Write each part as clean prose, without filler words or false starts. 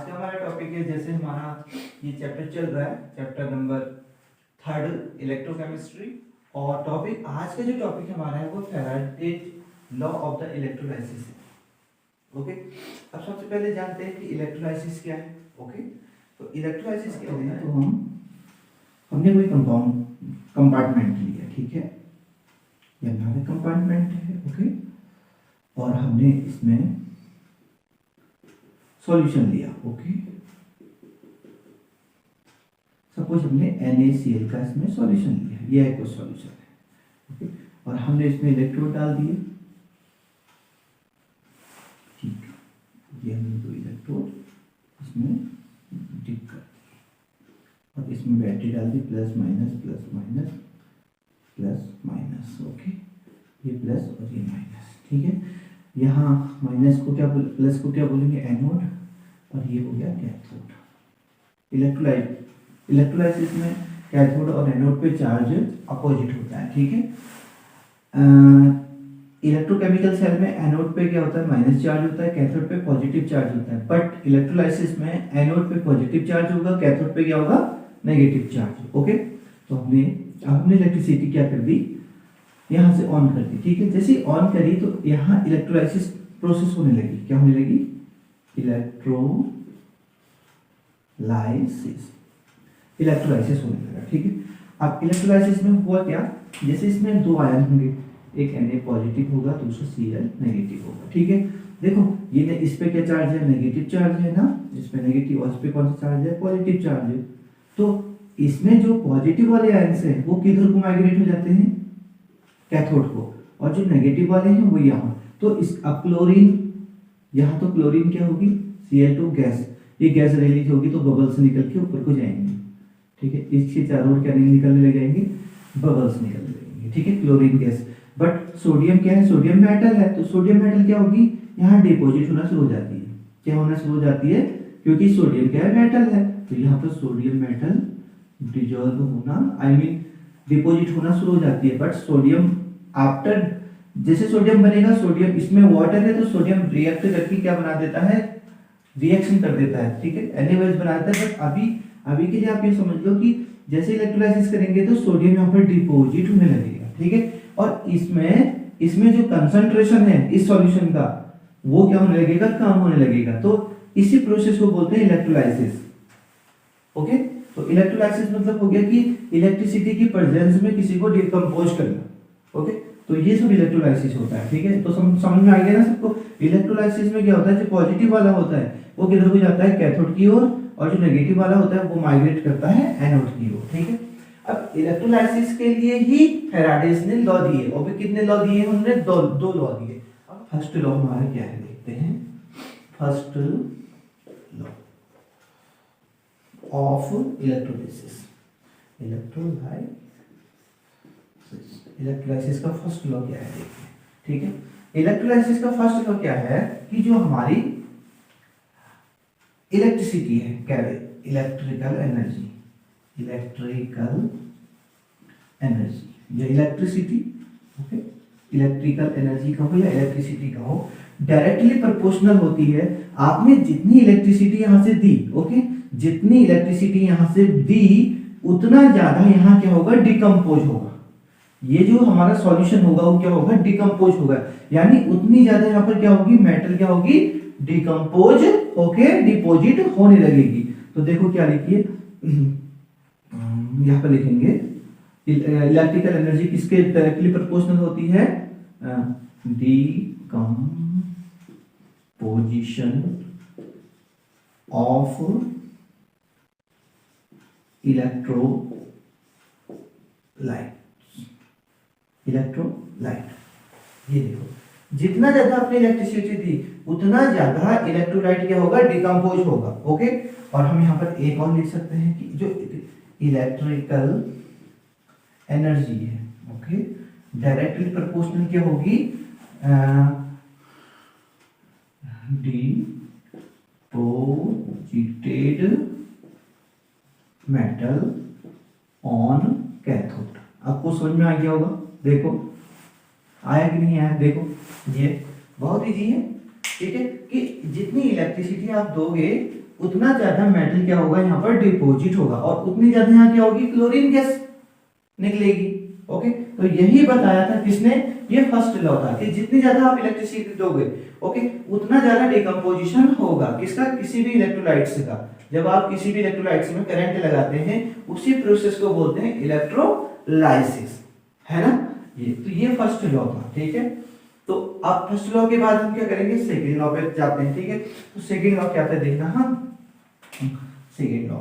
का हमारा टॉपिक है, जैसे हमारा ये चैप्टर चल रहा है, चैप्टर नंबर 3 इलेक्ट्रोकेमिस्ट्री। और टॉपिक आज का जो टॉपिक हमारा है वो Faraday law of the electrolysis है। ओके, अब सबसे पहले जानते हैं कि इलेक्ट्रोलाइसिस क्या है। ओके, तो इलेक्ट्रोलाइसिस क्या होता है, तो हमने कोई कंपार्टमेंट लिया, ठीक है, ये हमारा कंपार्टमेंट है। ओके, और हमने इसमें सॉल्यूशन लिया। ओके, सपोज हमने NaCl का इसमें सॉल्यूशन लिया, ये एक सॉल्यूशन है। ओके, और हमने इसमें इलेक्ट्रोड डाल दिए, ठीक है, ये हमने दो इलेक्ट्रोड इसमें डिप कर दिए और इसमें बैटरी डाल दी, plus minus plus minus plus minus. Okay, ये प्लस और ये माइनस, ठीक है। यहाँ माइनस को क्या प्लस को क्या बोलेंगे, एनोड, और ये हो गया कैथोड। इलेक्ट्रोलाइसिस में कैथोड और एनोड पे चार्ज अपोजिट होता है, ठीक है। इलेक्ट्रोकेमिकल सेल में एनोड पे क्या होता है, माइनस चार्ज होता है, कैथोड पे पॉजिटिव चार्ज होता है। बट इलेक्ट्रोलाइसिस में एनोड पे पॉजिटिव चार्ज होगा, कैथोड पे क्या होगा, नेगेटिव चार्ज। ओके, तो हमने इलेक्ट्रिसिटी क्या कर दी, यहाँ से ऑन कर दी, ठीक है। जैसे ऑन करी तो यहाँ इलेक्ट्रोलाइसिस प्रोसेस होने लगी, क्या होने लगी, इलेक्ट्रोलाइसिस होने लगा, ठीक है। अब इलेक्ट्रोलाइसिस में हुआ क्या, जैसे इसमें दो आयन होंगे, एक Na पॉजिटिव होगा, दूसरा Cl नेगेटिव होगा, ठीक है। देखो ये इस पे क्या चार्ज है, नेगेटिव चार्ज है ना, इस पे नेगेटिव, और इस पे कौन सा चार्ज है, पॉजिटिव चार्ज है। तो इसमें जो पॉजिटिव वाले आयन्स हैं वो किधर को माइग्रेट हो जाते हैं, कैथोड को, और जो नेगेटिव वाले हैं वो यहाँ। तो इस अब क्लोरीन, यहाँ तो क्लोरीन क्या होगी, Cl2 गैस, ये गैस रिलीज होगी तो बबल्स निकल के ऊपर को जाएंगे, ठीक है। इसके चारों ओर क्या निकलने लग जाएंगे, बबल्स निकलने लगेंगे, ठीक है, क्लोरीन गैस। बट सोडियम क्या है, सोडियम मेटल है, तो सोडियम मेटल क्या होगी, यहाँ डिपोजिट होना शुरू हो जाती है। क्या होना शुरू हो जाती है, क्योंकि सोडियम क्या है, मेटल है, तो यहाँ पर सोडियम मेटल डिजोल्व होना, डिपोजिट होना शुरू हो जाती है। बट सोडियम आफ्टर, जैसे सोडियम बनेगा, सोडियम इसमें वाटर है तो सोडियम रिएक्ट करके क्या बना देता है, रिएक्शन कर देता है, ठीक है, NaOH बनाता है। बट अभी के लिए आप ये समझ लो कि जैसे इलेक्ट्रोलाइसिस करेंगे तो सोडियम यहाँ पर डिपोजिट होने लगेगा, ठीक है। और इसमें जो कंसंट्रेशन है इस सॉल्यूशन का वो क्या होने लगेगा, कम होने लगेगा। तो इसी प्रोसेस को बोलते हैं इलेक्ट्रोलाइसिस। ओके, तो इलेक्ट्रोलाइसिस मतलब हो गया कि इलेक्ट्रिसिटी की प्रेजेंस में किसी को डिकम्पोज करना। ओके, तो ये सब इलेक्ट्रोलाइसिस होता है, ठीक है। तो समझ में आ गया ना सबको। इलेक्ट्रोलाइसिस में क्या होता है, जो पॉजिटिव वाला होता है वो किधर को जाता है, कैथोड की ओर, और जो नेगेटिव वाला होता है वो माइग्रेट करता है एनोड की ओर, ठीक है। अब इलेक्ट्रोलाइसिस के लिए ही फैराडेस ने लॉ दिए, और भी कितने लॉ दिए, उन्होंने दो लॉ दिए। अब फर्स्ट लॉ हमारा क्या है, देखते हैं। First law of electrolysis, electrolysis का फर्स्ट लॉ क्या है, देखते हैं, ठीक है। इलेक्ट्रोलाइसिस का फर्स्ट लॉ क्या है कि जो हमारी इलेक्ट्रिसिटी है, क्या है, इलेक्ट्रिकल एनर्जी या इलेक्ट्रिसिटी, ओके, इलेक्ट्रिकल एनर्जी का हो या इलेक्ट्रिसिटी का हो, डायरेक्टली प्रोपोर्शनल होती है। आपने जितनी इलेक्ट्रिसिटी यहां से दी, ओके, जितनी इलेक्ट्रिसिटी यहां से दी उतना ज्यादा यहां क्या होगा, डिकम्पोज होगा। ये जो हमारा सॉल्यूशन होगा वो क्या होगा, डिकम्पोज होगा, यानी उतनी ज्यादा यहाँ पर क्या होगी, मेटल क्या होगी, डिकम्पोज होके डिपोजिट होने लगेगी। तो देखो क्या लिखिए, यहाँ पर लिखेंगे इलेक्ट्रिकल एनर्जी किसके डायरेक्टली प्रोपोर्शनल होती है, डिकम्पोजिशन ऑफ इलेक्ट्रोलाइट। ये देखो, जितना ज्यादा आपने इलेक्ट्रिसिटी दी उतना ज्यादा इलेक्ट्रोलाइट क्या होगा, डिकम्पोज होगा। ओके, और हम यहाँ पर एक और लिख सकते हैं कि जो इलेक्ट्रिकल एनर्जी है, ओके, डायरेक्टली प्रोपोर्शनल क्या होगी, डिपोजिटेड मेटल ऑन कैथोड। आपको समझ में आ गया होगा, देखो आया कि नहीं आया, देखो ये बहुत इजी है, ठीक है, कि जितनी इलेक्ट्रिसिटी आप दोगे उतना ज्यादा मेटल क्या होगा यहाँ पर डिपॉजिट होगा, और उतनी ज्यादा यहाँ क्या होगी, क्लोरीन गैस निकलेगी। ओके, तो यही बताया था किसने, ये फर्स्ट लॉ था कि जितनी ज्यादा आप इलेक्ट्रिसिटी दोगे, ओके, उतना ज्यादा डिकम्पोजिशन होगा किसका, किसी भी इलेक्ट्रोलाइट्स का। जब आप किसी भी इलेक्ट्रोलाइट्स में करंट लगाते हैं, उसी प्रोसेस को बोलते हैं इलेक्ट्रोलाइसिस, है ना। ये फर्स्ट लॉ था, ठीक है। तो अब फर्स्ट लॉ के बाद हम क्या करेंगे, सेकंड लॉ पे जाते हैं, ठीक है। तो सेकंड लॉ क्या था देखना, हम second law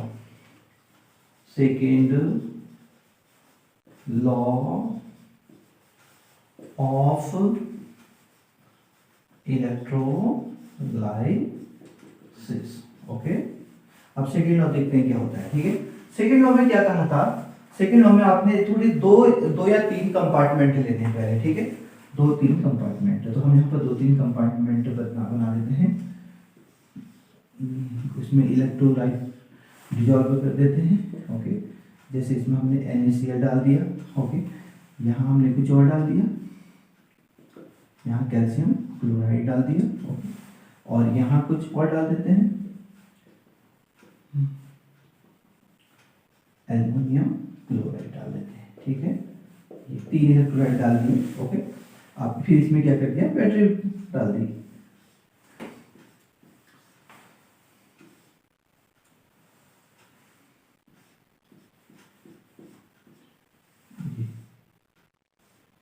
of electrolysis. Okay, अब सेकंड लॉ देखते हैं क्या होता है, ठीक है। सेकंड लॉ में क्या कहा था, सेकंड लॉ में आपने थोड़ी दो या तीन कंपार्टमेंट लेने हैं पहले, ठीक है। 2-3 कंपार्टमेंट, तो हम यहाँ पर 2-3 कंपार्टमेंट बना देते हैं। इसमें इलेक्ट्रोलाइट डिसॉल्व कर देते हैं। ओके, जैसे इसमें हमने NaCl डाल दिया। ओके, यहाँ हमने कुछ और डाल दिया, यहाँ कैल्शियम क्लोराइड डाल दिया। ओके, और यहाँ कुछ और डाल देते हैं, एल्युमिनियम क्लोराइड डाल देते हैं, ठीक है। ये 3 इलेक्ट्रोलाइट डाल दिए। ओके, आप फिर इसमें क्या कर दिया, बैटरी डाल दी।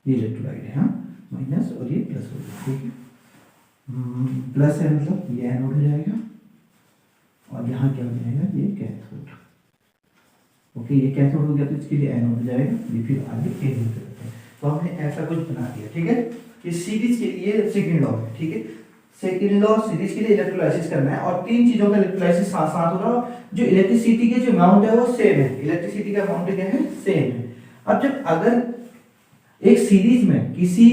ये इलेक्ट्रोलाइट है, हाँ, माइनस और ये प्लस हो गया, ठीक है। प्लस है मतलब ये एनोड हो जाएगा, और यहाँ क्या हो जाएगा, ये कैथोड। ओके, ये कैथोड हो गया, तो इसके लिए एनोड हो जाएगा, ये फिर आगे एनोड करते हैं। तो हमने ऐसा कुछ बना दिया, ठीक है। ये सीरीज के लिए सेकंड लॉ है, ठीक है। सेकंड लॉ सीरीज के लिए इलेक्ट्रोलाइसिस करना है, और 3 चीजों का इलेक्ट्रोलाइसिस साथ साथ हो रहा है। जो इलेक्ट्रिसिटी के जो अमाउंट है वो सेम है, इलेक्ट्रिसिटी का अमाउंट क्या है, सेम है। अब जब अगर एक सीरीज में किसी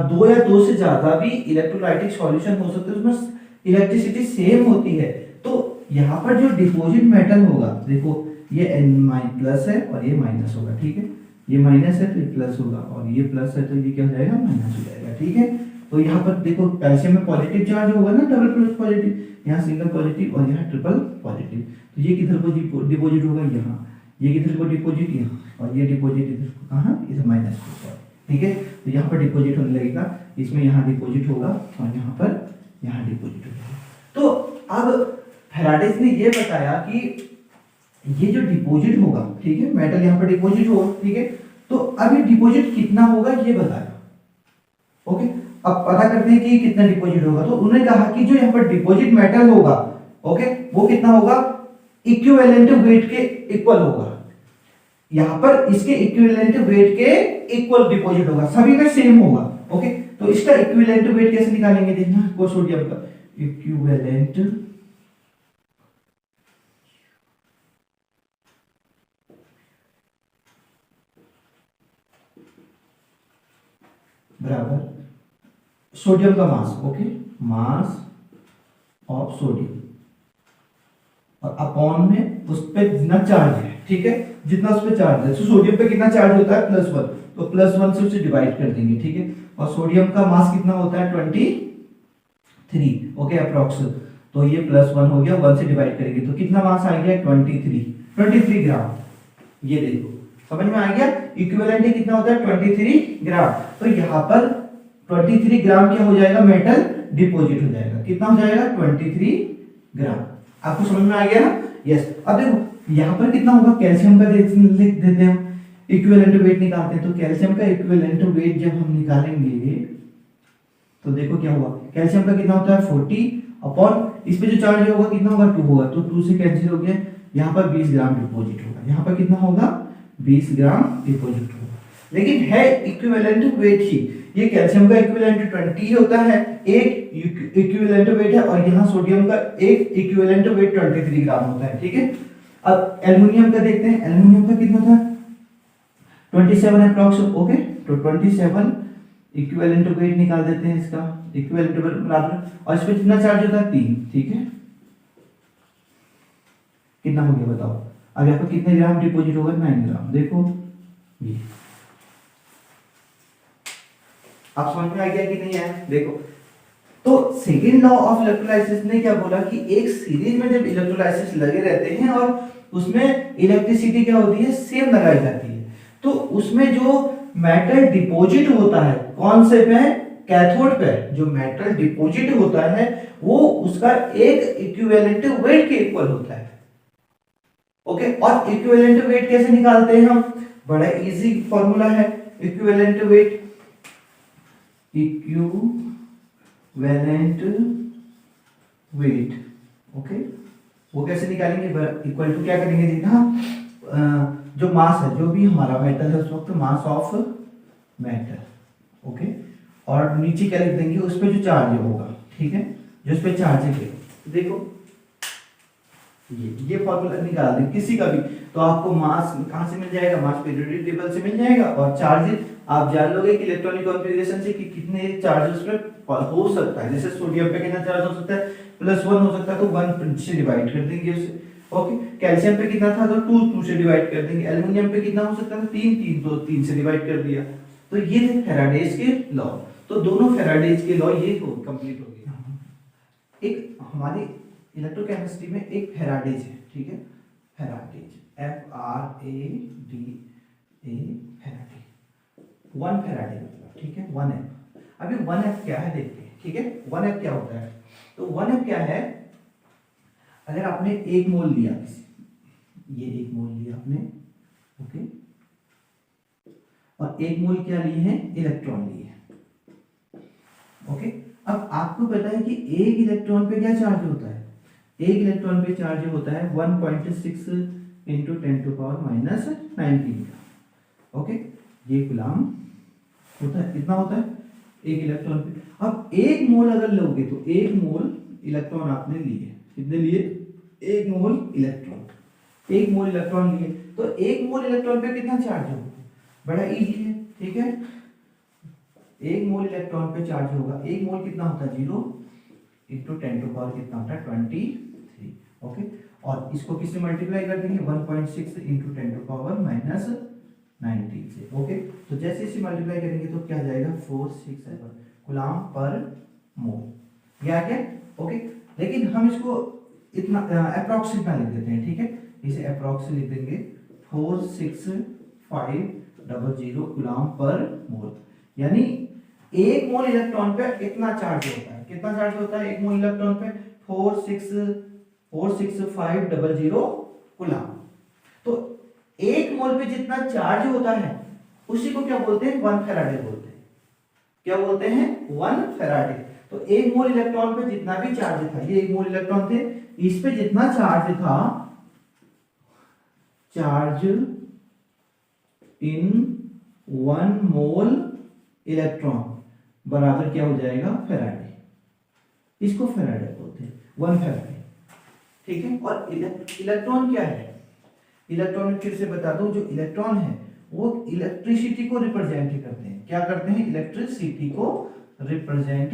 2 या 2 से ज्यादा भी इलेक्ट्रोलाइटिक सॉल्यूशन हो सकते हैं, उसमें इलेक्ट्रिसिटी सेम होती है, तो यहाँ पर जो डिपॉजिट मेटल होगा, देखो ये प्लस है और ये माइनस होगा, ठीक है। ये माइनस है तो ये प्लस होगा, और ये प्लस है तो ये क्या हो जाएगा, माइनस हो जाएगा, ठीक है। तो यहाँ पर देखो कैल्शियम में पॉजिटिव चार्ज होगा ना, डबल प्लस पॉजिटिव, यहाँ सिंगल पॉजिटिव और यहाँ ट्रिपल पॉजिटिव। तो ये किधर को डिपॉजिट होगा, यहाँ, ये किधर को डिपॉजिट, यहाँ, और ये डिपॉजिट इधर कहाँ, इधर माइनस को, ठीक है। तो यहाँ पर डिपॉजिट होने लगेगा, इसमें यहाँ डिपॉजिट होगा, और यहाँ पर यहाँ डिपॉजिट होगा। तो अब फैराडेज ने ये बताया कि ये जो डिपॉजिट होगा, ठीक है, मेटल यहाँ पर डिपॉजिट होगा, ठीक है। तो अब ये डिपॉजिट कितना होगा ये बताया। ओके, अब पता करते हैं कि कितना डिपॉजिट होगा। तो उन्होंने कहा कि जो यहाँ पर डिपॉजिट मेटल होगा, ओके, वो कितना होगा, इक्विवेलेंट वेट के इक्वल होगा। यहाँ पर इसके इक्विवेलेंट वेट के इक्वल डिपॉजिट होगा, सभी में सेम होगा। ओके, तो इसका इक्विवेलेंट वेट कैसे निकालेंगे, देखना, वो सोडियम का इक्विवेलेंट बराबर सोडियम का मास। ओके, मास ऑफ सोडियम, और अपॉन में उस पे जितना चार्ज है, ठीक है, जितना उस पे चार्ज है। तो सोडियम पे कितना चार्ज होता है, +1, तो +1 से उसे डिवाइड कर देंगे, ठीक है। और सोडियम का मास कितना होता है, 23, ओके, अप्रॉक्स। तो ये +1 हो गया, 1 से डिवाइड करेंगे तो कितना मास आ गया, 23 ग्राम। ये देखो, समझ में आ गया, इक्विवेलेंट कितना होता है, 23 ग्राम। तो यहाँ पर 23 ग्राम क्या हो जाएगा, मेटल डिपॉजिट हो जाएगा। कितना हो जाएगा, 23 ग्राम। आपको समझ में आ गया ना, यस। अब देखो यहाँ पर कितना होगा, कैल्शियम का लिख देते हैं, इक्विवेलेंट वेट निकालते हैं। तो कैल्शियम का इक्विवेलेंट वेट जब हम निकालेंगे तो देखो क्या हुआ, कैल्शियम का कितना होता है, 40 अपॉन इस पे जो चार्ज होगा कितना होगा, 2 होगा, तो 2 से कैंसिल हो गया। यहाँ पर 20 ग्राम डिपॉजिट होगा, यहाँ पर कितना होगा, 20 ग्राम डिपॉजिट होगा। लेकिन है इक्विवेलेंट वेट ही, ये कैल्शियम का इक्विवेलेंट 20 होता है, एक इक्विवेलेंट वेट है, और यहाँ सोडियम का एक इक्विवेलेंट वेट 23 ग्राम होता है, ठीक है। अब एल्युमिनियम का देखते हैं, एल्युमिनियम का कितना था, 27 अप्रॉक्स। ओके, तो 27 इक्विवेलेंट वेट निकाल देते हैं इसका, इक्विवेलेंट वेट बराबर, और इस पे कितना चार्ज होता है, 3, ठीक है। कितना हो गया बताओ, अब यहाँ पर कितने ग्राम डिपॉजिट होगा, 9 ग्राम। देखो ये, आप समझ में आ गया कि नहीं आया, देखो। तो सेकेंड लॉ ऑफ इलेक्ट्रोलाइसिस ने क्या बोला कि एक सीरीज में जब इलेक्ट्रोलाइसिस लगे रहते हैं और उसमें इलेक्ट्रिसिटी क्या होती है, सेम लगाई जाती है, तो उसमें जो मेटल डिपॉजिट होता है कौन से पे, कैथोड पे, जो मेटल डिपॉजिट होता है वो उसका एक इक्विवेलेंट वेट के इक्वल होता है। ओके, और इक्विवेलेंट वेट कैसे निकालते हैं हम, बड़ा इजी फॉर्मूला है, equivalent weight, equivalent weight. Okay, वो कैसे निकालेंगे, इक्वल टू क्या करेंगे देखना, जो मास है, जो भी हमारा मेटल है उस वक्त मास ऑफ मेटल। ओके, और नीचे क्या लिख देंगे, उस पे जो चार्ज होगा, ठीक है, जो उस पे चार्ज है, देखो ये फॉर्मूला निकाल दें किसी का भी, तो आपको मास कहां से मिल जाएगा, मास पीरियोडिक टेबल से मिल जाएगा, और चार्ज आप जान लोगे कि इलेक्ट्रॉनिक कॉन्फ़िगरेशन से कि कितने चार्जेस पे हो सकता है। जैसे सोडियम पे कितना चार्ज हो सकता है, +1 हो सकता है, तो 1 से डिवाइड कर देंगे उसे। ओके, कैल्शियम पे कितना था, तो 2 से डिवाइड कर देंगे। एल्युमिनियम पे कितना हो सकता था, 3 तो 3 से डिवाइड कर दिया। तो ये थे फैराडेज के लॉ। तो दोनों फैराडेज के लॉ ये कंप्लीट हो गए। एक हमारी इलेक्ट्रोकेमिस्ट्री में एक फैराडेज है, ठीक है, फैराडेज, FRADA, फैराडे, 1 फैराडे मतलब, ठीक है, 1F। अभी 1F क्या है देखते हैं, ठीक है, 1F क्या होता है, तो 1F क्या है, अगर आपने 1 मोल लिया, ये 1 मोल लिया आपने, ओके, और 1 मोल क्या लिए हैं, इलेक्ट्रॉन लिए, ओके। अब आपको पता है कि एक इलेक्ट्रॉन पे क्या चार्ज होता है, एक इलेक्ट्रॉन पे चार्ज होता है 1.6 इंटू 10⁻⁻19 का, ओके, ये कूलम होता है, कितना होता है एक इलेक्ट्रॉन पे। अब 1 मोल अगर लोगे तो 1 मोल इलेक्ट्रॉन आपने लिए, कितने लिए, 1 मोल इलेक्ट्रॉन, 1 मोल इलेक्ट्रॉन लिए, तो 1 मोल इलेक्ट्रॉन पे कितना चार्ज होगा, बड़ा इजी है, ठीक है, 1 मोल इलेक्ट्रॉन पे चार्ज होगा, 1 मोल कितना होता है 0 इंटू 10 टू पावर कितना होता है 23, ओके, और इसको किससे मल्टीप्लाई कर देंगे, 1.6 इंटू 10 टू पावर -19 से, ओके। तो जैसे इसे मल्टीप्लाई करेंगे तो क्या जाएगा, 467 कूलम पर मोल, ये आ गया, ओके। लेकिन हम इसको इतना अप्रॉक्सीमेट लिख देते हैं, ठीक है, इसे अप्रॉक्सीमेट लिख देंगे 46500 कूलम पर मोल, यानी 1 मोल इलेक्ट्रॉन पे कितना चार्ज होता है, कितना चार्ज होता है 1 मोल इलेक्ट्रॉन पे, 46500 कूलम। तो 1 मोल पे जितना चार्ज होता है उसी को क्या बोलते हैं, 1 फैराडे बोलते हैं, क्या बोलते हैं, 1 फैराडे। तो 1 मोल इलेक्ट्रॉन पे जितना भी चार्ज था, ये 1 मोल इलेक्ट्रॉन थे, इस पे जितना चार्ज था, चार्ज इन 1 मोल इलेक्ट्रॉन बराबर क्या हो जाएगा, फैराडे, इसको फैराडे बोलते हैं, 1 फैराडे, ठीक है। और इलेक्ट्रॉन क्या है, इलेक्ट्रॉन में फिर से बता दूं, जो इलेक्ट्रॉन है वो इलेक्ट्रिसिटी को रिप्रेजेंट करते हैं, क्या करते हैं, इलेक्ट्रिसिटी को रिप्रेजेंट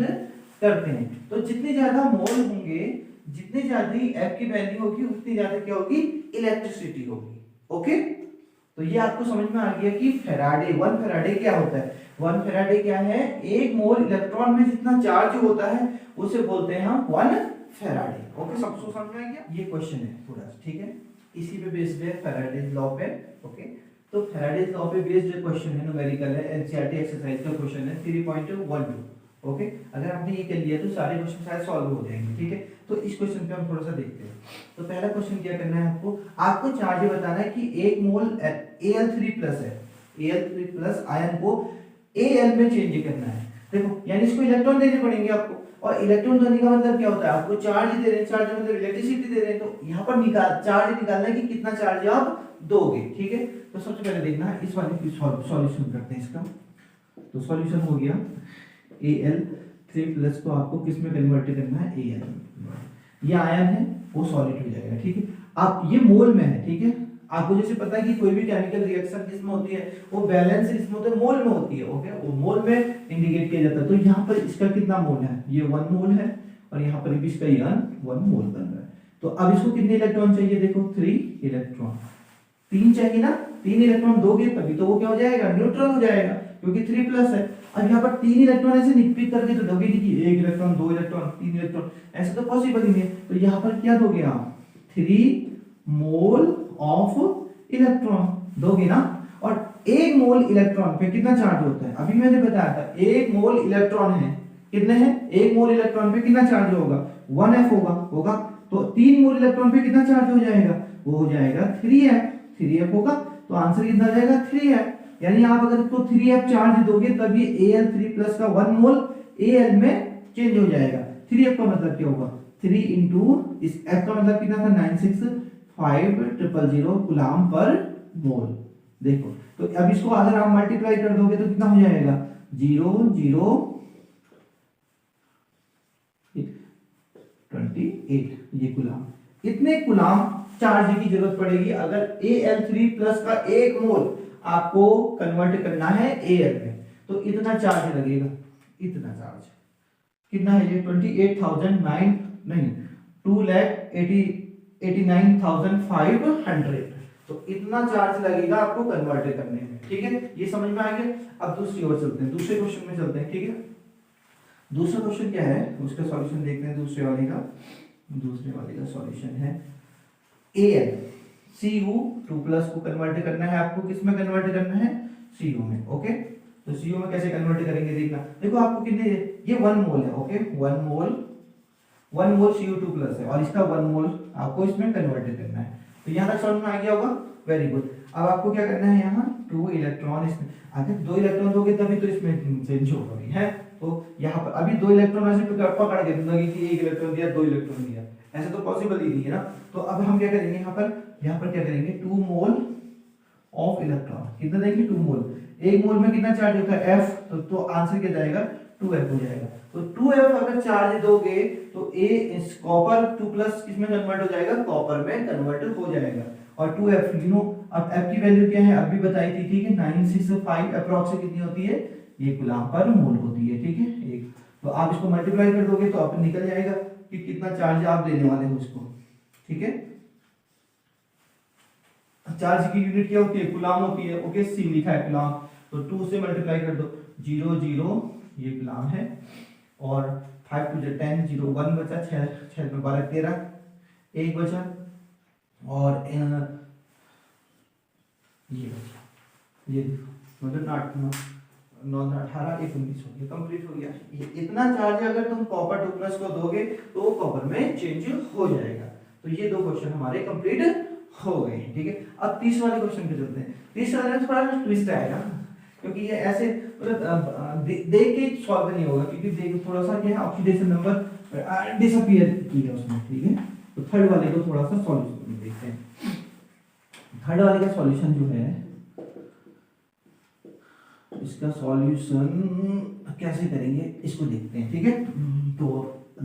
करते हैं। तो जितने ज्यादा मोल होंगे, जितनी ज्यादा F की वैल्यू होगी, उतनी ज्यादा क्या होगी, इलेक्ट्रिसिटी होगी, ओके। तो ये आपको समझ में आ गया कि फैराडे, 1 फैराडे क्या होता है, 1 फैराडे क्या है, 1 मोल इलेक्ट्रॉन में जितना चार्ज होता है उसे बोलते हैं हम 1 फैराडे, ओके, सबको समझ में आ गया। ये क्वेश्चन है थोड़ा, ठीक है, इसी पे बेस्ड है फैराडेज लॉ पे, ओके। तो फैराडेज लॉ पे बेस्ड क्वेश्चन है, न्यूमेरिकल है, एनसीईआरटी एक्सरसाइज का क्वेश्चन है 3.12, ओके। अगर आपने ये कर लिया तो सारे क्वेश्चन शायद सॉल्व हो जाएंगे, ठीक है। तो इस क्वेश्चन पे हम थोड़ा सा देखते हैं। तो पहला क्वेश्चन क्या करना है आपको, आपको चार्ज बताना है कि 1 मोल Al3+ है, Al3+ आयन को Al में चेंज करना है, देखो, यानी इसको इलेक्ट्रॉन देने पड़ेंगे आपको, और इलेक्ट्रॉन देने का मतलब क्या होता है, आपको चार्ज दे रहे हैं, चार्ज मतलब इलेक्ट्रिसिटी दे रहे हैं, तो यहाँ पर चार्ज निकालना है कि कितना चार्ज आप दोगे, ठीक है। तो सबसे पहले देखना है इस वाले की सॉल्यूशन करते हैं इसका। तो सॉल्यूशन हो गया, Al3+ को आपको किस में कन्वर्ट करना है, Al, ये आयन है वो सॉलिड हो जाएगा, ठीक है। अब ये मोल में है, ठीक है, आपको जैसे पता है कि कोई भी केमिकल रिएक्शन किसमें होती है, वो बैलेंस इसमें होता है, मोल में होती है, ओके, वो मोल में इंडिकेट किया जाता है। तो यहाँ पर इसका कितना मोल है, ये 1 मोल है, और यहाँ पर भी इसका 1 मोल बन रहा है। तो अब इसको कितने इलेक्ट्रॉन चाहिए, देखो 3 इलेक्ट्रॉन, 3 चाहिए ना, 3 इलेक्ट्रॉन दोगे तभी तो वो क्या हो जाएगा, न्यूट्रल हो जाएगा। क्योंकि 3 प्लस है। अब यहाँ पर 3 इलेक्ट्रॉन ऐसे पिक करके तो दोगे नहीं कि 1 इलेक्ट्रॉन 2 इलेक्ट्रॉन 3 इलेक्ट्रॉन, ऐसे तो पॉसिबल ही नहीं है। तो यहाँ पर क्या दोगे आप 3 मोल ऑफ इलेक्ट्रॉन दोगे ना। और 1 मोल इलेक्ट्रॉन पे कितना चार्ज होता है, अभी मैंने बताया था 1 मोल इलेक्ट्रॉन है कितने हैं, 1 मोल इलेक्ट्रॉन पे कितना चार्ज होगा 1f होगा। तो 3 मोल इलेक्ट्रॉन पे कितना चार्ज हो जाएगा, वो हो जाएगा 3f होगा। तो आंसर कितना आ जाएगा 3f। यानी आप अगर इसको 3f चार्ज दोगे तब ये Al3+ का 1 मोल Al में चेंज हो जाएगा। 3f का मतलब क्या होगा 3 इंटू इस f का मतलब कितना था 96500 कूलम पर मोल। देखो तो अब इसको अगर आप मल्टीप्लाई कर दोगे तो कितना हो जाएगा 0.028 ये कूलम। इतने कूलम चार्ज की जरूरत पड़ेगी अगर Al3+ का 1 मोल आपको कन्वर्ट करना है Al में। तो इतना चार्ज लगेगा, इतना चार्ज कितना है ये 28,009 नहीं 2,89,500। तो इतना चार्ज लगेगा आपको कन्वर्ट करने में। ठीक है, ये समझ में आ गया। अब दूसरी ओर चलते हैं, दूसरे क्वेश्चन में चलते हैं। ठीक है, दूसरा क्वेश्चन क्या है उसका सॉल्यूशन देखते हैं। दूसरे वाले का सॉल्यूशन है Cu2+ को कन्वर्ट करना है आपको, किस में कन्वर्ट करना है Cu में। ओके, तो Cu में कैसे कन्वर्ट करेंगे देखना। देखो आपको कितने ये 1 मोल है। ओके 1 मोल Cu2+ है और इसका 1 मोल आपको इसमें कन्वर्ट करना है। तो यहाँ तक समझ में आ गया होगा, वेरी गुड। अब आपको क्या करना है यहाँ 2 इलेक्ट्रॉन इसमें, अगर 2 इलेक्ट्रॉन दोगे तभी तो इसमें चेंज होगा भी है। तो यहाँ पर अभी 2 इलेक्ट्रॉन ऐसे पकड़ के दूंगा कि 1 इलेक्ट्रॉन दिया 2 इलेक्ट्रॉन दिया, ऐसे तो पॉसिबल ही नहीं है ना। तो अब हम क्या करेंगे यहाँ पर क्या करेंगे 2 मोल ऑफ इलेक्ट्रॉन, कितना देंगे 2 मोल। 1 मोल में कितना चार्ज होता है F, तो आंसर क्या जाएगा 2F हो जाएगा। तो 2F अगर चार्ज दोगे तो कॉपर 2+ किसमें कन्वर्ट हो जाएगा, कॉपर में कन्वर्ट हो जाएगा। और 2F अब F की वैल्यू क्या है अभी बताई थी। ठीक है 965 अप्रॉक्स कितनी होती है ये कूलम पर मोल होती है। ठीक है एक, तो आप इसको मल्टीप्लाई कर दोगे तो आपको निकल जाएगा कि कितना चार्ज आप देने वाले हो उसको। ठीक है, चार्ज की यूनिट क्या होती है कूलम होती है। ओके सी लिखा है कूलम, तो 2 से मल्टीप्लाई कर दो 0 0 ये कूलम है और 5 2 10 0 1 बचा 6 6 में 12 13 1 बचा और ये बचा, ये मतलब 8 9 18 1 19 हो गया, कंप्लीट हो गया। ये इतना चार्ज अगर तुम कॉपर 2+ को दोगे तो कॉपर में चेंज हो जाएगा। तो ये 2 क्वेश्चन हमारे कंप्लीट हो गए। ठीक है, अब तीसरे वाले क्वेश्चन पे चलते हैं। तीसरे वाले में थोड़ा सा ट्विस्ट आएगा क्योंकि ये ऐसे देख के सॉल्व नहीं होगा, क्योंकि देख थोड़ा सा क्या है ऑक्सीडेशन नंबर डिसअपीयर किया उसमें। ठीक है, तो थर्ड वाले को थोड़ा सा सॉल्यूशन देखते हैं। थर्ड वाले का सॉल्यूशन जो है इसका सॉल्यूशन कैसे करेंगे इसको देखते हैं। ठीक है, तो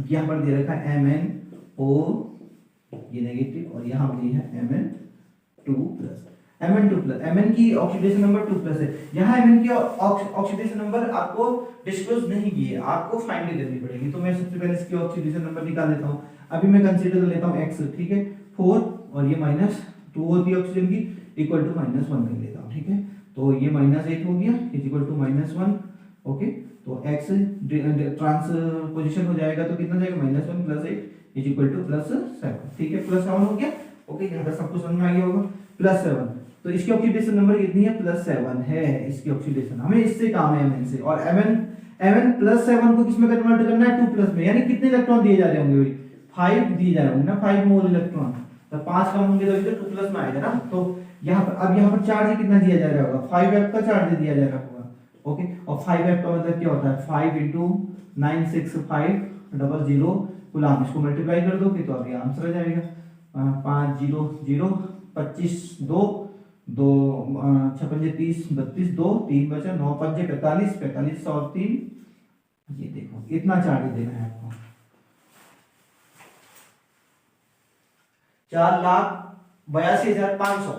यहाँ पर दे रखा है MnO ये नेगेटिव और यहाँ पर है Mn2+। Mn की ऑक्सीडेशन नंबर 2+ है। यहाँ Mn की ऑक्सीडेशन नंबर आपको डिस्क्लोज नहीं की है, आपको फाइंड करनी पड़ेगी। तो मैं सबसे पहले इसकी ऑक्सीडेशन नंबर निकाल लेता हूँ। अभी मैं कंसीडर कर लेता हूँ x। ठीक है 4 और ये -2 होती है ऑक्सीजन की, इक्वल टू -1 कर लेता हूँ। ठीक है, तो ये -8 हो गया इक्वल टू -1। ओके, तो x ट्रांसपोजिशन हो जाएगा तो कितना जाएगा -1 + 8 इक्वल टू +7। ठीक है, +7 हो गया। ओके, यहाँ पर सबको समझ में आ गया होगा +7। तो इसकी ऑक्सीडेशन नंबर कितनी है +7 है इसकी ऑक्सीडेशन। हमें इससे काम है Mn से, और Mn +7 को किस में कन्वर्ट करना है 2+ में। यानी कितने इलेक्ट्रॉन दिए जा रहे होंगे भाई 5 दिए जा रहे होंगे ना, 5 मोल इलेक्ट्रॉन। तो 5 कम होंगे तो 2+ में आएगा ना। तो यहाँ पर अब यहाँ पर चार्ज कितना दिया जा रहा होगा 5F का चार्ज दिया जा रहा होगा। ओके, और 5F का मतलब क्या होता है 5 × 96500 कूलम। इसको मल्टीप्लाई कर दोगे तो अभी आंसर आ जाएगा 5 0 0 25 2 2 6 5 30 32 2 3 बचा 9 5 45 45 और 3 ये देखो इतना चार्ज देना है आपको 4,82,500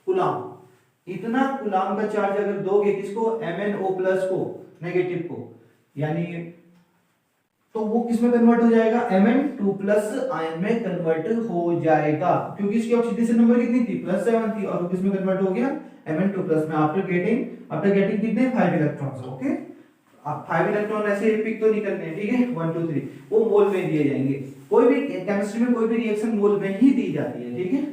कूलम। इतना कूलम का चार्ज अगर दोगे किसको MnO+ को नेगेटिव को, यानी तो वो किसमें कन्वर्ट हो जाएगा Mn2+ आयन में कन्वर्ट हो जाएगा, क्योंकि इसकी ऑक्सीडेशन नंबर कितनी थी +7 थी और वो किसमें कन्वर्ट हो गया Mn2+ में आफ्टर गेटिंग कितने 5 इलेक्ट्रॉन्स, ओके। अब 5 इलेक्ट्रॉन ऐसे पिक तो नहीं करने हैं, ठीक है, 1 2 3 वो मोल में दिए जाएंगे। कोई भी केमिस्ट्री में कोई भी रिएक्शन मोल में ही दी जाती है, ठीक है।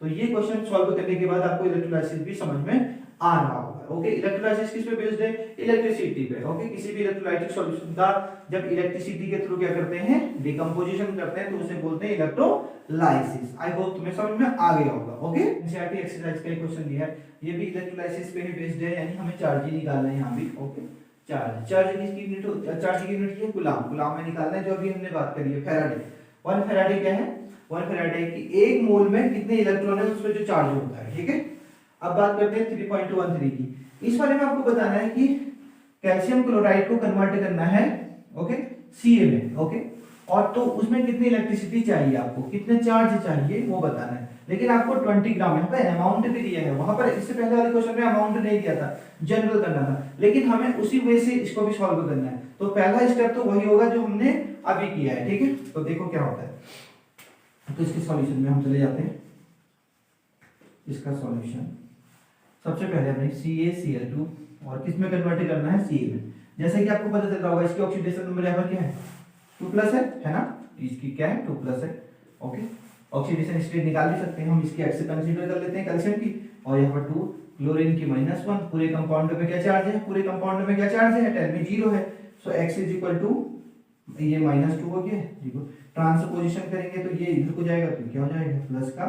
तो ये क्वेश्चन सॉल्व करने के बाद आपको इलेक्ट्रोलाइसिस भी समझ में आ रहा होगा, ओके। इलेक्ट्रोलाइसिस किस पे बेस्ड है, इलेक्ट्रिसिटी पे, ओके। किसी भी इलेक्ट्रोलाइटिक सॉल्यूशन का जब इलेक्ट्रिसिटी के थ्रू क्या करते हैं, डिकम्पोजिशन करते हैं, तो उसे बोलते हैं इलेक्ट्रोलाइसिस। आई होप तुम्हें समझ में आ गया होगा, ओके। एनसीईआरटी एक्सरसाइज का क्वेश्चन दिया है, ये भी इलेक्ट्रोलाइसिस पे ही बेस्ड है, यानी हमें चार्ज ही निकालना है यहाँ भी, ओके। चार्ज किसकी यूनिट, चार्ज की यूनिट है कूलम में निकालना है, जो अभी हमने बात करी है फैराडे। 1 फैराडे क्या है, 1 फैराडे की 1 मोल में कितने इलेक्ट्रॉन है उस पर जो चार्ज होता है, ठीक है। अब बात करते हैं 3.13 की। इस वाले में आपको बताना है कि कैल्शियम क्लोराइड को कन्वर्ट करना है, ओके, Ca में, ओके। और तो उसमें कितनी इलेक्ट्रिसिटी चाहिए, आपको कितने चार्ज चाहिए वो बताना है। लेकिन आपको 20 ग्राम यहाँ पे अमाउंट भी दिया है, वहां पर इससे पहले वाले क्वेश्चन में अमाउंट नहीं दिया था, जनरल करना था, लेकिन हमें उसी वे से इसको भी सॉल्व करना है। तो पहला स्टेप तो वही होगा जो हमने अभी किया है, ठीक है। तो देखो क्या होता है, तो इसके सॉल्यूशन में हम चले जाते हैं। इसका सॉल्यूशन सबसे पहले हमें CaCl2 और किस में कन्वर्ट करना है, Ca में। जैसे कि आपको पता चल रहा होगा इसकी ऑक्सीडेशन नंबर यहाँ पर क्या है, 2+ है ना, इसकी क्या है 2+ है, ओके। ऑक्सीडेशन स्टेट निकाल भी सकते हैं हम, इसकी एक्स कंसीडर कर लेते हैं कैल्शियम की, और यहाँ पर 2, क्लोरीन की -1। पूरे कंपाउंड में क्या चार्ज है, पूरे कंपाउंड में क्या चार्ज है, टेल मी 0 है। सो x = ये -2 हो गया, 0। ट्रांसपोजिशन करेंगे तो ये इधर को जाएगा, तो क्या हो जाएगा, प्लस का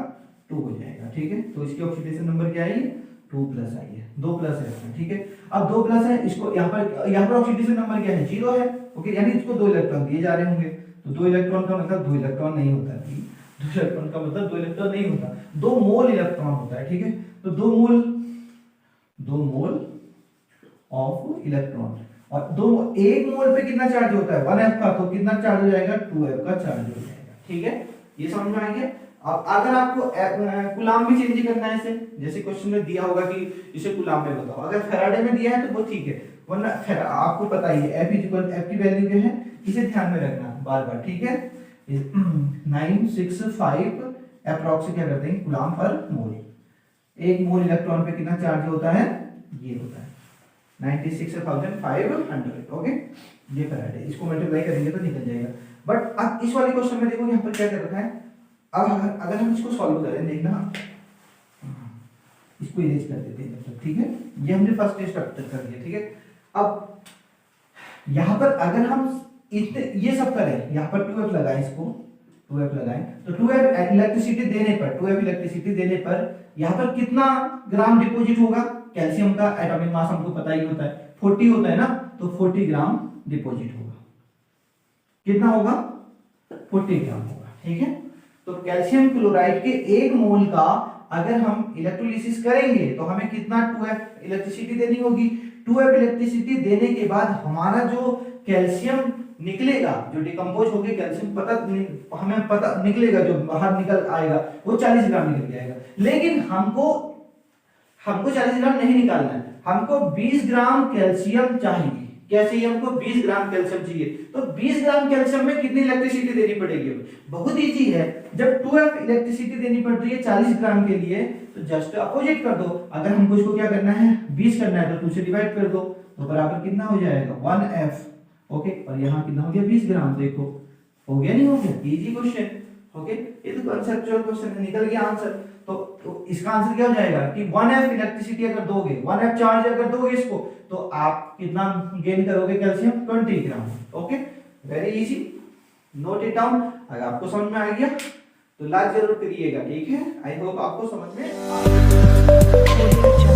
2 हो जाएगा, ठीक है। तो इसकी ऑक्सीडेशन नंबर क्या है, 2+ आई है, 2+ है इसमें, ठीक है। अब 2+ है, इसको यहाँ पर ऑक्सीडेशन नंबर क्या है, 0 है, ओके। यानी इसको 2 इलेक्ट्रॉन दिए जा रहे होंगे, तो 2 इलेक्ट्रॉन का मतलब 2 इलेक्ट्रॉन नहीं होता, 2 इलेक्ट्रॉन का मतलब 2 इलेक्ट्रॉन नहीं होता, 2 मोल इलेक्ट्रॉन होता है, ठीक है। तो 2 मोल ऑफ इलेक्ट्रॉन, और 1 मोल पे कितना चार्ज होता है, 1f का, तो कितना चार्ज हो जाएगा, 2f का चार्ज हो जाएगा, ठीक है। ये समझ में आ गया। अब अगर आपको कूलम भी चेंज करना है, इसे जैसे क्वेश्चन में दिया होगा कि इसे कूलम में बताओ, अगर फैराडे में दिया है तो वो ठीक है, वरना आपको पता ही है F की वैल्यू क्या है, इसे ध्यान में रखना बार बार, ठीक है। 965 अप्रॉक्स क्या करते हैं, कूलम पर मोल। 1 मोल इलेक्ट्रॉन पे कितना चार्ज होता है, ये होता है 96,500, ओके। ये फैराडे, इसको मल्टीप्लाई करेंगे तो निकल जाएगा। बट अब इस वाले क्वेश्चन में देखो यहाँ पर क्या कर रखा है। अब अगर हम इसको सॉल्व करें, देखना, इसको इरेज कर देते हैं तब तक, ठीक है। ये हमने फर्स्ट टेस्ट अब तक कर दिया, ठीक है। अब यहाँ पर अगर हम इतने ये सब करें, यहाँ पर 2f लगाएं, इसको 2f लगाएं, तो 2f इलेक्ट्रिसिटी देने पर यहाँ पर कितना ग्राम डिपॉजिट होगा, कैल्शियम का एटॉमिक मास हमको पता ही होता है 40 होता है ना, तो 40 ग्राम डिपॉजिट होगा। कितना होगा, 40 ग्राम होगा, ठीक है। तो कैल्शियम क्लोराइड के 1 मोल का अगर हम इलेक्ट्रोलिसिस करेंगे तो हमें कितना 2f इलेक्ट्रिसिटी देनी होगी। 2f इलेक्ट्रिसिटी देने के बाद हमारा जो कैल्शियम निकलेगा, जो डिकम्पोज होगी कैल्शियम, हमें पता निकलेगा, जो बाहर निकल आएगा वो 40 ग्राम निकल जाएगा। लेकिन हमको 40 ग्राम नहीं निकालना है, हमको 20 ग्राम कैल्शियम चाहिए। क्या चाहिए हमको, 20 ग्राम कैल्शियम चाहिए। तो 20 ग्राम कैल्शियम में कितनी इलेक्ट्रिसिटी देनी पड़ेगी, बहुत इजी है। जब 2f इलेक्ट्रिसिटी देनी पड़ती है 40 ग्राम के लिए, तो जस्ट अपोजिट कर दो। अगर हमको इसको क्या करना है, 20 करना है, तो 2 से डिवाइड कर दो, तो बराबर कितना हो जाएगा, 1f, ओके। और यहाँ कितना हो गया, 20 ग्राम। देखो हो गया, नहीं हो गया, इजी क्वेश्चन, ओके। ये तो कंसेप्चुअल क्वेश्चन है, निकल गया आंसर। तो इसका आंसर क्या हो जाएगा कि 1f इलेक्ट्रिसिटी अगर दोगे, 1f चार्ज अगर दोगे इसको, तो आप कितना गेन करोगे calcium, 20 gram, okay. Very easy, note it down. अगर आपको समझ में आ गया तो लाइक जरूर करिएगा, ठीक है। आई होप आपको समझ में आ गया।